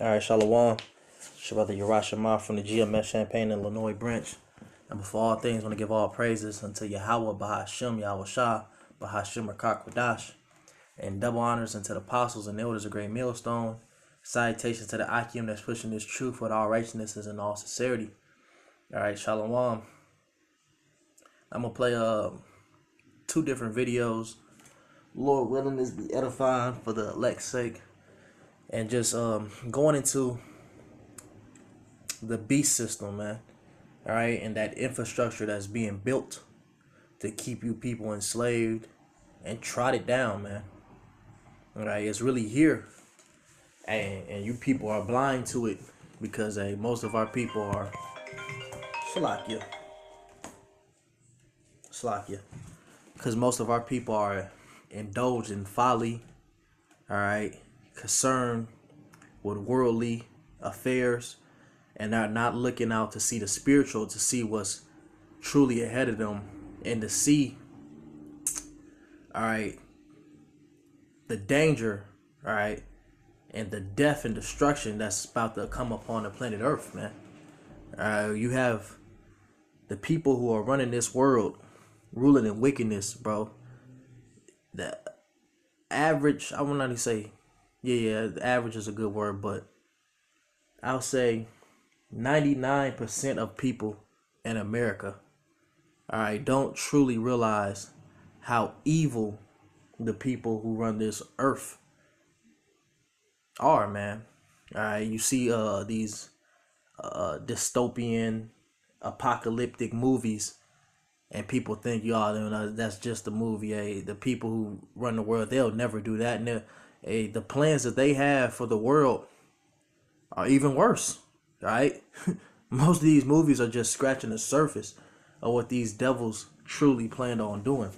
All right, Shalom. Shabbat Yerushalayim from the GMS Champaign and Illinois branch. And before all things, I want to give all praises unto Yahweh, Bahashem, Yahweh Shah, Bahashem, Rakak Kodash, and double honors unto the apostles and elders of Great Millstone. Salutations to the Akim that's pushing this truth with all righteousness and all sincerity. All right, Shalom. I'm going to play two different videos. Lord willing, this be edifying for the elect's sake. And just going into the beast system, man. All right, and that infrastructure that's being built to keep you people enslaved and trotted down, man. All right, it's really here, and you people are blind to it because most of our people are Slakia, because most of our people are indulged in folly. All right, concerned with worldly affairs, and are not looking out to see the spiritual, to see what's truly ahead of them, and to see, all right, the danger, all right, and the death and destruction that's about to come upon the planet Earth, man. You have the people who are running this world, ruling in wickedness, bro. The average, I will not even say, the average is a good word, but I'll say 99% of people in America, all right, don't truly realize how evil the people who run this earth are, man. All right, you see these dystopian, apocalyptic movies, and people think, y'all, that's just a movie. The people who run the world, they'll never do that. And the plans that they have for the world are even worse, right? Most of these movies are just scratching the surface of what these devils truly planned on doing.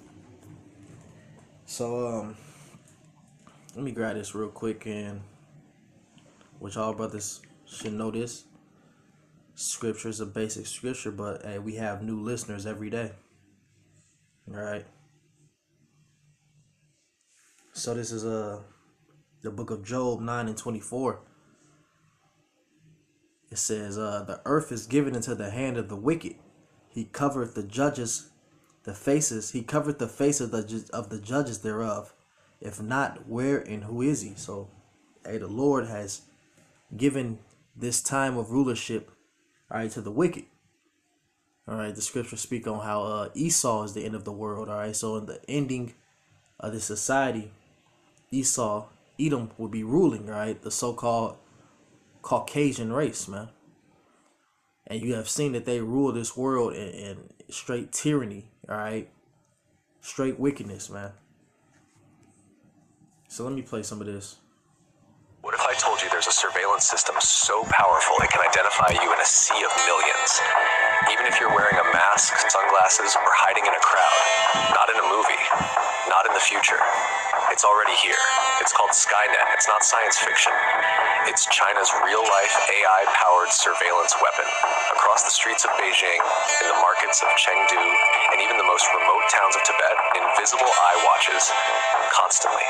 So, let me grab this real quick, and which all brothers should know this. Scripture is a basic scripture, but hey, we have new listeners every day. All right. So this is the book of Job 9:24. It says, the earth is given into the hand of the wicked. He covereth the judges, the faces. He covereth the face of the judges thereof. If not, where and who is he? So, hey, the Lord has given this time of rulership, all right, to the wicked. All right, the scriptures speak on how Esau is the end of the world. All right, so in the ending of the society, Edom will be ruling, right? The so-called Caucasian race, man. And you have seen that they rule this world in straight tyranny, all right? Straight wickedness, man. So let me play some of this. What if I told you there's a surveillance system so powerful it can identify you in a sea of millions? Even if you're wearing a mask, sunglasses, or hiding in a crowd. Not in a movie. Not in the future. It's already here. It's called Skynet. It's not science fiction. It's China's real-life AI-powered surveillance weapon. Across the streets of Beijing, in the markets of Chengdu, and even the most remote towns of Tibet, invisible eye watches constantly.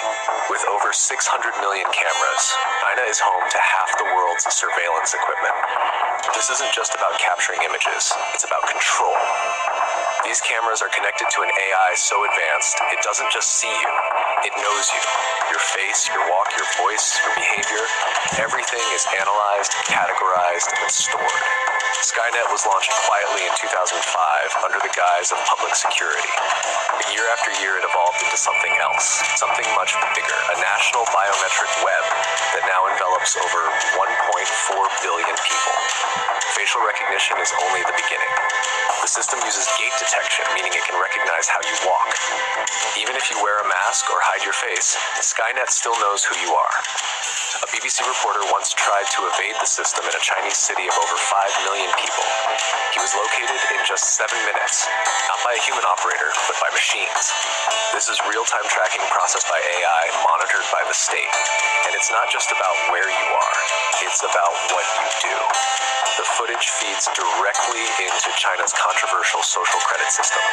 With over 600 million cameras, China is home to half the world's surveillance equipment. This isn't just about capturing images, it's about control. These cameras are connected to an AI so advanced, it doesn't just see you, it knows you. Your face, your walk, your voice, your behavior, everything is analyzed, categorized, and stored. Skynet was launched quietly in 2005 under the guise of public security. But year after year, it evolved into something else, something much bigger, a national biometric web that now envelops over 1.4 billion people. Facial recognition is only the beginning. The system uses gait detection, meaning it can recognize how you walk. Even if you wear a mask or hide your face, Skynet still knows who you are. A BBC reporter once tried to evade the system in a Chinese city of over 5 million people. He was located in just 7 minutes, not by a human operator, but by machines. This is real-time tracking processed by AI, monitored by the state. And it's not just about where you are, it's about what you do. The footage feeds directly into China's controversial social credit system.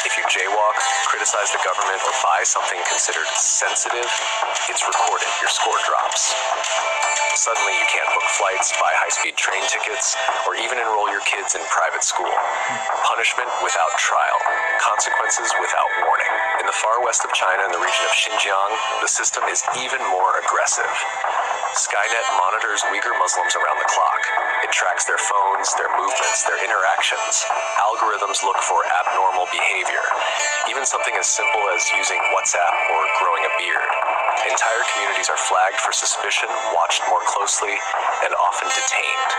If you jaywalk, criticize the government, or buy something considered sensitive, it's recorded. Your score drops. Suddenly, you can't book flights, buy high-speed train tickets, or even enroll your kids in private school. Punishment without trial. Consequences without warning. In the far west of China, in the region of Xinjiang, the system is even more aggressive. Skynet monitors Uyghur Muslims around the clock. It tracks their phones, their movements, their interactions. Algorithms look for abnormal behavior, even something as simple as using WhatsApp or growing a beard. Entire communities are flagged for suspicion, watched more closely, and often detained.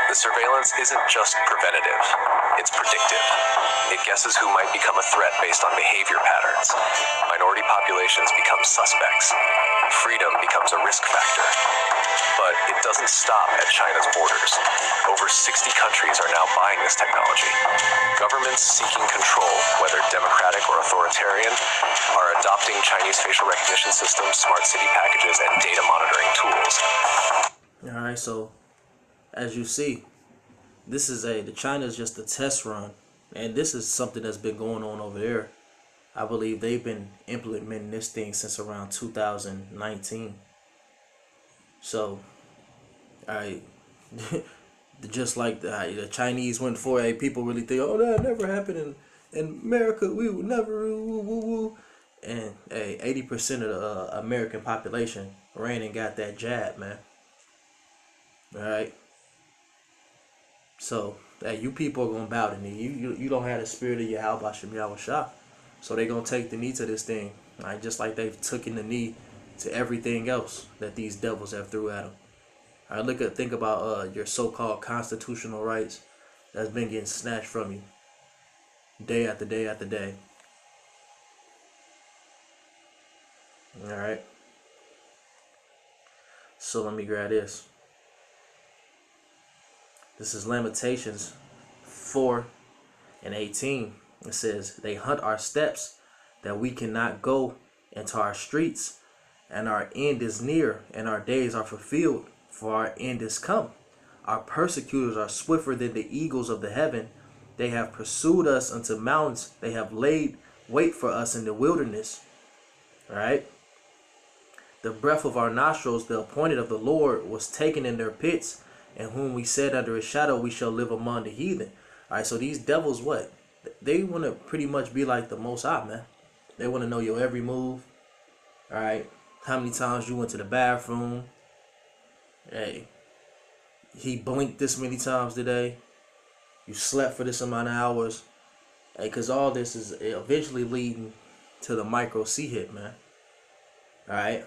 The surveillance isn't just preventative, it's predictive. It guesses who might become a threat based on behavior patterns. Minority populations become suspects. Freedom becomes a risk factor. But it doesn't stop at China's borders. Over 60 countries are now buying this technology. Governments seeking control, whether democratic or authoritarian, are adopting Chinese facial recognition systems, smart city packages, and data monitoring tools. All right, so as you see, the China is just a test run, and this is something that's been going on over there. I believe they've been implementing this thing since around 2019. So, just like the Chinese went for it, people really think, oh, that never happened in America. We would never, woo, woo, woo. And 80% of the American population ran and got that jab, man. All right. So, you people are gonna bow to me. You don't have the spirit of Yahweh Shem Yahweh Shah. So they're gonna take the knee to this thing, right? Just like they've taken the knee to everything else that these devils have threw at them. All right, think about your so-called constitutional rights that's been getting snatched from you day after day after day. All right. So let me grab this. This is Lamentations 4:18. It says, they hunt our steps that we cannot go into our streets, and our end is near, and our days are fulfilled, for our end is come. Our persecutors are swifter than the eagles of the heaven. They have pursued us unto mountains. They have laid wait for us in the wilderness. All right. The breath of our nostrils, the appointed of the Lord, was taken in their pits, and whom we said under his shadow we shall live among the heathen. All right, so these devils, what? They want to pretty much be like the Most High, man. They want to know your every move. All right, how many times you went to the bathroom? Hey, he blinked this many times today. You slept for this amount of hours. Hey, because all this is eventually leading to the micro C hit, man. All right,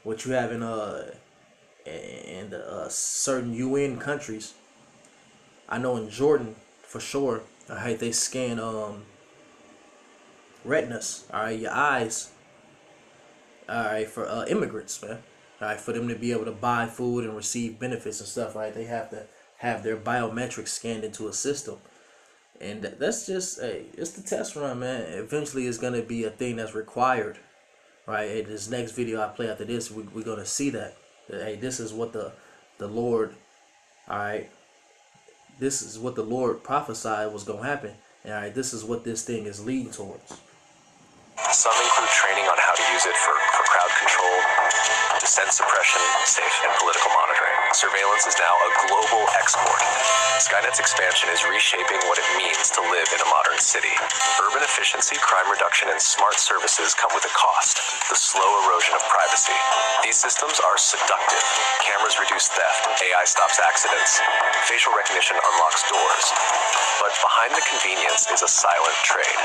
what you have in certain UN countries. I know in Jordan for sure. All right, they scan retinas. All right, your eyes. All right, for immigrants, man. All right, for them to be able to buy food and receive benefits and stuff. Right, they have to have their biometrics scanned into a system, and that's just it's the test run, man. Eventually, it's gonna be a thing that's required. Right, in this next video I play after this, we're gonna see that. Hey, this is what the Lord, all right, this is what the Lord prophesied was gonna happen. And all right, this is what this thing is leading towards. Some include training on how to use it for crowd control, dissent suppression, safe and political monitoring. Surveillance is now a global export. Skynet's expansion is reshaping what it means to live in a modern city. Urban efficiency, crime reduction, and smart services come with a cost: the slow erosion of privacy. These systems are seductive. Cameras reduce theft, AI stops accidents, facial recognition unlocks doors. But behind the convenience is a silent trade.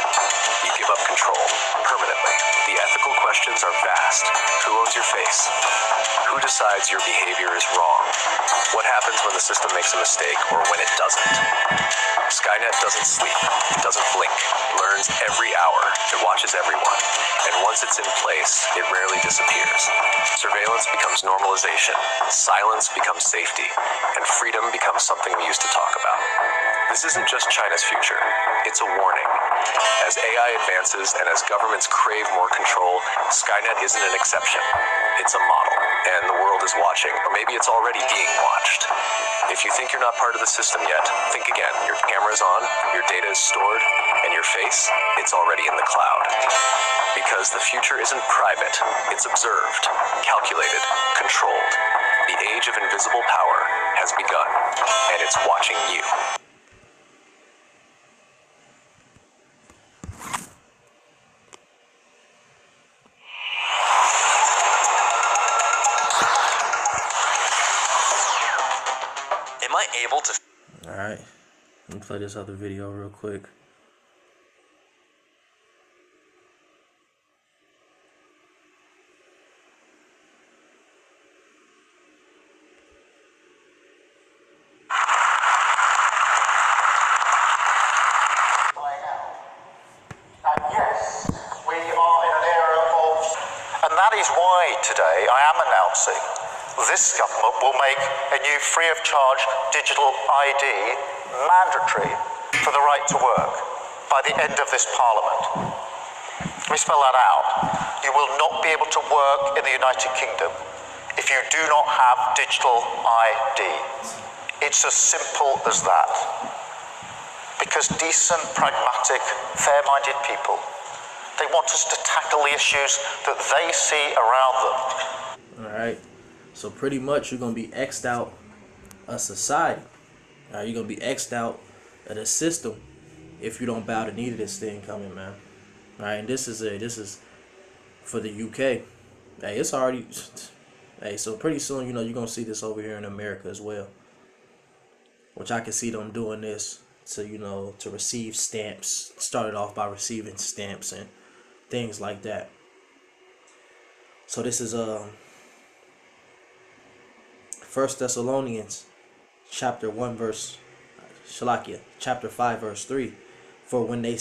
You give up control permanently. The ethical questions are vast. Who owns your face? Who decides your behavior is wrong? What happens when the system makes a mistake or when it doesn't? Skynet doesn't sleep. It doesn't blink. It learns every hour. It watches everyone. And once it's in place, it rarely disappears. Surveillance becomes normalization. Silence becomes safety. And freedom becomes something we used to talk about. This isn't just China's future. It's a warning. As AI advances and as governments crave more control, Skynet isn't an exception. It's a model, and the world is watching, or maybe it's already being watched. If you think you're not part of the system yet, think again. Your camera's on, your data is stored, and your face, it's already in the cloud. Because the future isn't private, it's observed, calculated, controlled. The age of invisible power has begun, and it's watching you. Am I able to... Alright, let me play this other video real quick. And that is why today I am announcing this government will make a new free of charge digital ID mandatory for the right to work by the end of this Parliament. Let me spell that out. You will not be able to work in the United Kingdom if you do not have digital ID. It's as simple as that. Because decent, pragmatic, fair-minded people, they want us to tackle the issues that they see around them. Alright, so pretty much you're going to be X'd out of society. Alright, you're going to be X'd out of the system if you don't bow the knee to this thing coming, man. Alright, and this is for the UK. Hey, it's already... Hey, so pretty soon, you know, you're going to see this over here in America as well. Which I can see them doing this to, you know, to receive stamps. Started off by receiving stamps and things like that. So this is 1 Thessalonians chapter 1 verse chapter 5 verse 3. For when they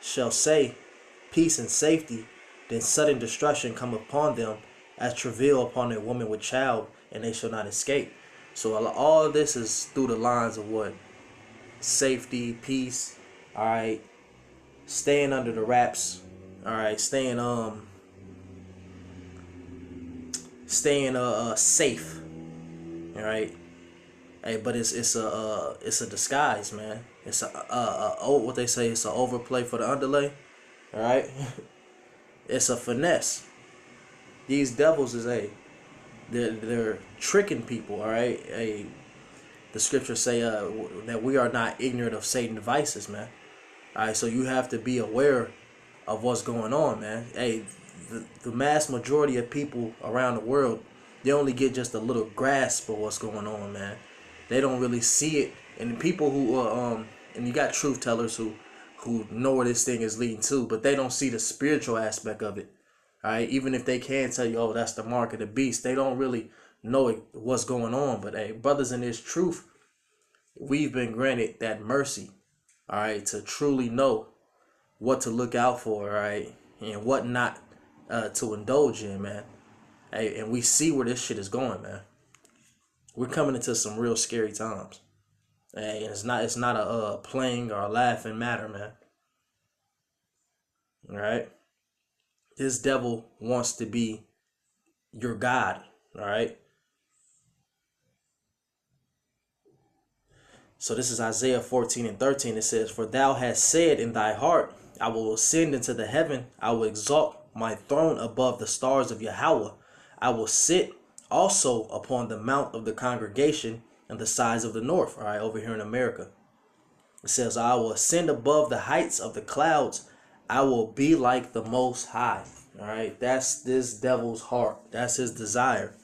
shall say peace and safety, then sudden destruction come upon them as travail upon a woman with child, and they shall not escape. So all of this is through the lines of what? Safety, peace, alright, staying under the wraps, alright, staying safe, alright. Hey, but it's a disguise, man. It's what they say, it's an overplay for the underlay, alright. It's a finesse. These devils is they're tricking people, alright. The scriptures say that we are not ignorant of Satan's devices, man. Alright, so you have to be aware of what's going on, man. Hey, the mass majority of people around the world, they only get just a little grasp of what's going on, man. They don't really see it. And the people who and you got truth tellers who know where this thing is leading to, but they don't see the spiritual aspect of it. Alright, even if they can tell you, oh, that's the mark of the beast, they don't really know what's going on. But hey, brothers, in this truth, we've been granted that mercy, alright, to truly know what to look out for, alright, and what not to indulge in, man. Hey, and we see where this shit is going, man. We're coming into some real scary times. Hey, and it's not a playing or a laughing matter, man. Alright? This devil wants to be your God, alright? So this is Isaiah 14:13. It says, for thou hast said in thy heart, I will ascend into the heaven. I will exalt my throne above the stars of Yahweh. I will sit also upon the mount of the congregation and the sides of the north. All right, over here in America. It says, I will ascend above the heights of the clouds. I will be like the Most High. All right, that's this devil's heart. That's his desire.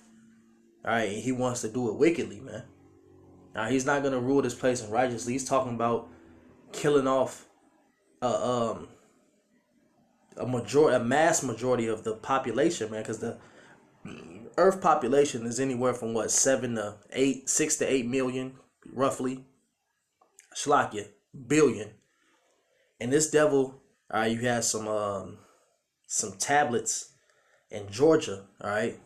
All right, and he wants to do it wickedly, man. Now, he's not going to rule this place unrighteously. He's talking about killing off a mass majority of the population, man, because the Earth population is anywhere from what, 6 to 8 million, roughly. Shlakia, billion. And this devil, all right, you have some tablets in Georgia, all right.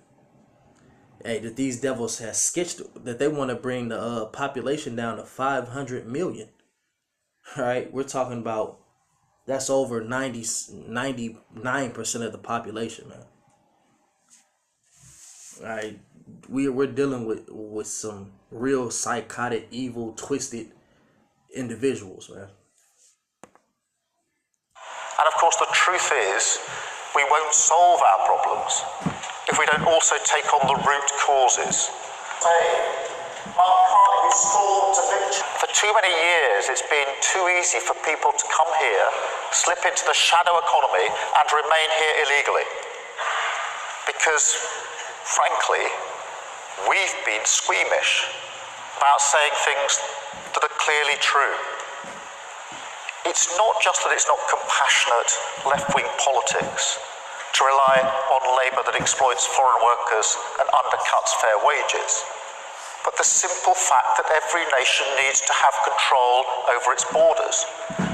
Hey, that these devils have sketched that they want to bring the population down to 500 million. All right, we're talking about That's over 99% of the population, man. All right, we're dealing with some real psychotic, evil, twisted individuals, man. And of course, the truth is, we won't solve our problems if we don't also take on the root causes. For too many years, it's been too easy for people to come here, slip into the shadow economy, and remain here illegally. Because, frankly, we've been squeamish about saying things that are clearly true. It's not just that it's not compassionate left-wing politics to rely on labour that exploits foreign workers and undercuts fair wages, but the simple fact that every nation needs to have control over its borders.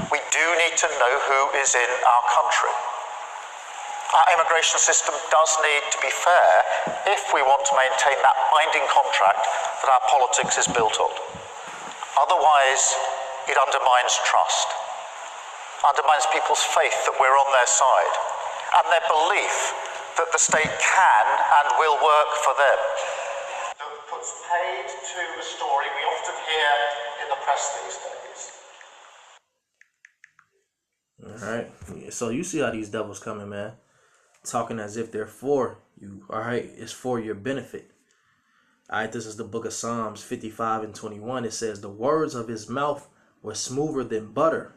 We do need to know who is in our country. Our immigration system does need to be fair if we want to maintain that binding contract that our politics is built on. Otherwise, it undermines trust, undermines people's faith that we're on their side, and their belief that the state can and will work for them. That puts paid to the story we often hear in the press these days. All right, so you see how these devils coming, man. Talking as if they're for you, all right? It's for your benefit. All right, this is the book of Psalms 55 and 21. It says, the words of his mouth were smoother than butter,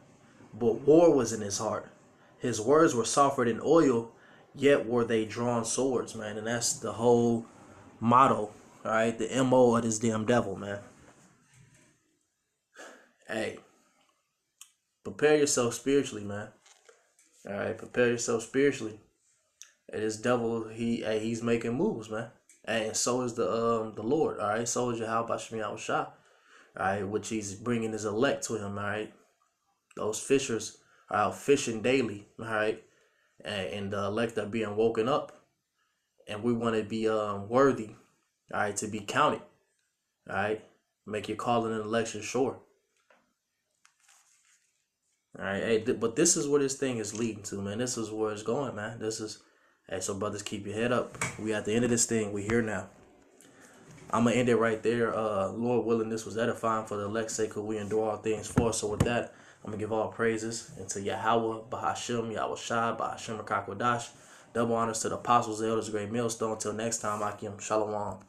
but war was in his heart. His words were softer than oil, yet were they drawn swords, man. And that's the whole motto, all right? The MO of this damn devil, man. Hey, prepare yourself spiritually, man. All right, prepare yourself spiritually. And this devil, he's making moves, man. And so is the Lord, all right? So is Yahweh Bashmi Yahushua, all right? Which he's bringing his elect to him, all right? Those fishers are out fishing daily, all right? And the elect are being woken up. And we want to be worthy, all right, to be counted, all right? Make your calling and election sure. All right, hey, but this is where this thing is leading to, man. This is where it's going, man. Hey, so brothers, keep your head up. We at the end of this thing. We here now. I'm going to end it right there. Lord willing, this was edifying for the elect's sake, who we endure all things for. So with that, I'm going to give all praises into Yahweh, Bahashim, Yahushua, Bahashim, Rakakwadash. Double honors to the apostles, the elders, great millstone. Until next time, Akim, Shalom.